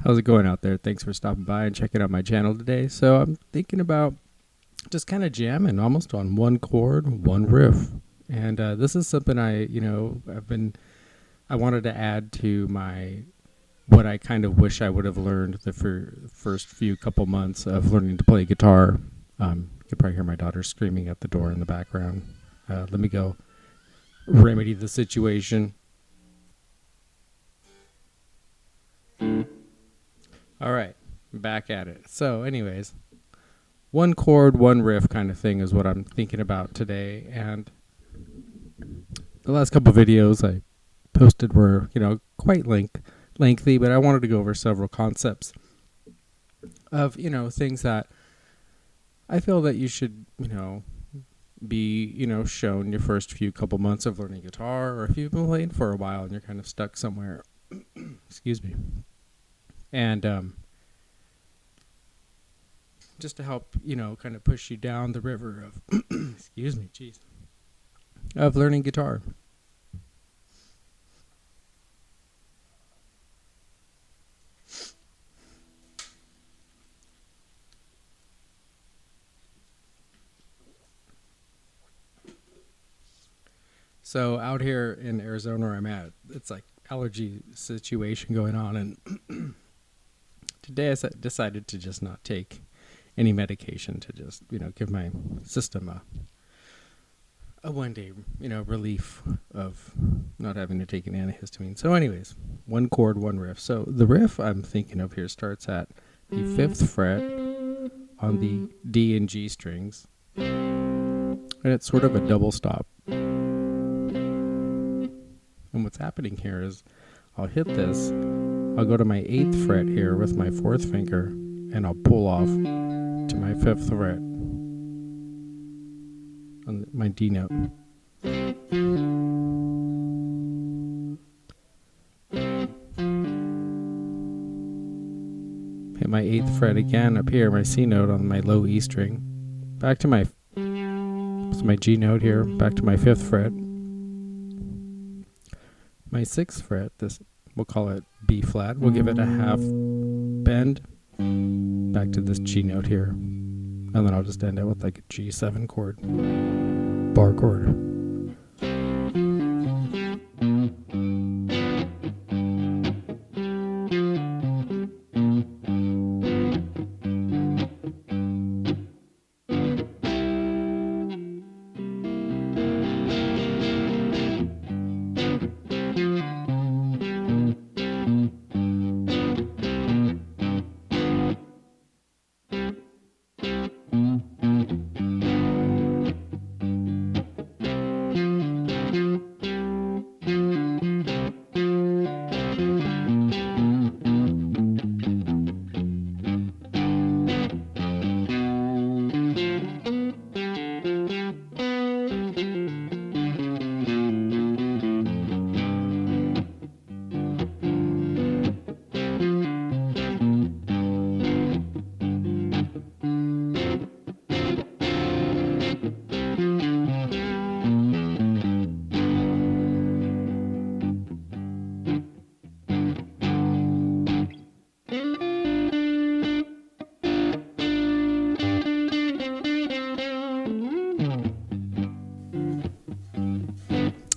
How's it going out there? Thanks for stopping by and checking out my channel today. So I'm thinking about just kind of jamming almost on one chord, one riff. And this is something I wanted to add to what I kind of wish I would have learned the first few couple months of learning to play guitar. You could probably hear my daughter screaming at the door in the background. Let me go remedy the situation. All right, back at it. So anyways, one chord, one riff kind of thing is what I'm thinking about today. And the last couple videos I posted were, quite lengthy, but I wanted to go over several concepts of, things that I feel that you should, be, shown your first few couple months of learning guitar, or if you've been playing for a while and you're kind of stuck somewhere. Excuse me. And just to help, kind of push you down the river of, excuse me, jeez, of learning guitar. So out here in Arizona where I'm at, it's like allergy situation going on, and today I decided to just not take any medication, to just, give my system a one-day, relief of not having to take an antihistamine. So anyways, one chord, one riff. So the riff I'm thinking of here starts at the 5th fret on the D and G strings, and it's sort of a double stop. And what's happening here is I'll hit this, I'll go to my 8th fret here with my 4th finger, and I'll pull off to my 5th fret on my D note. Hit my 8th fret again up here, my C note on my low E string. Back to my G note here, back to my 5th fret. My 6th fret, this, we'll call it B flat. We'll give it a half bend back to this G note here. And then I'll just end it with like a G7 chord, bar chord.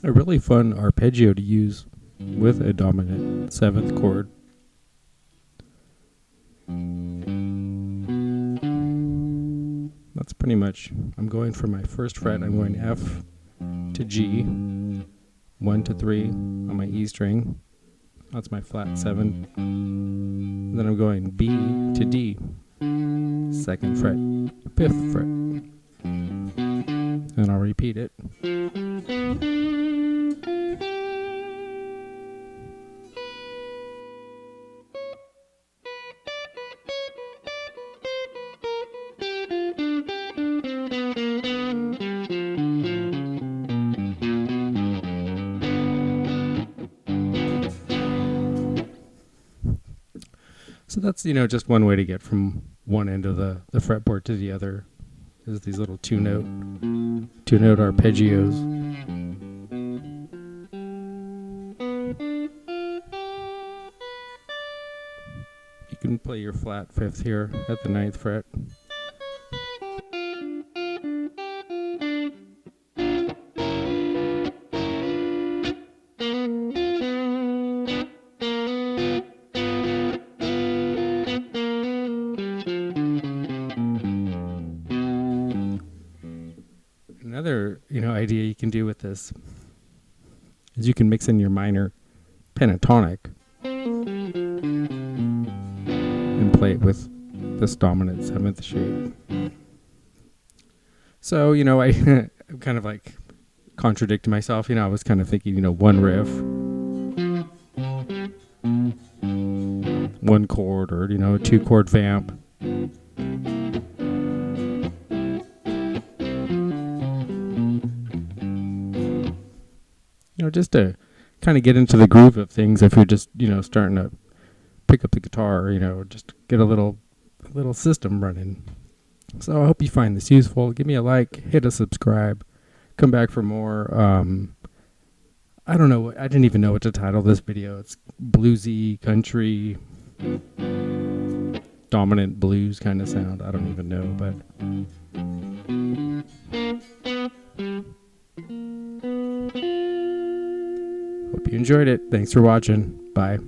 A really fun arpeggio to use with a dominant 7th chord. That's pretty much, I'm going for my 1st fret, I'm going F to G, 1 to 3 on my E string, that's my flat 7, then I'm going B to D, 2nd fret, 5th fret, and I'll repeat it. So that's, just one way to get from one end of the fretboard to the other, is these little two-note arpeggios. and play your flat fifth here at the 9th fret. Another, idea you can do with this is you can mix in your minor pentatonic and play it with this dominant 7th shape. So, I I'm kind of like contradicting myself. I was kind of thinking, one riff, one chord, or, a 2-chord vamp. Just to kind of get into the groove of things if you're just, starting to pick up the guitar, just get a little system running. So I hope you find this useful. Give me a like, hit a subscribe, come back for more. I don't know. I didn't even know what to title this video. It's bluesy, country, dominant blues kind of sound. I don't even know, but... Hope you enjoyed it. Thanks for watching. Bye.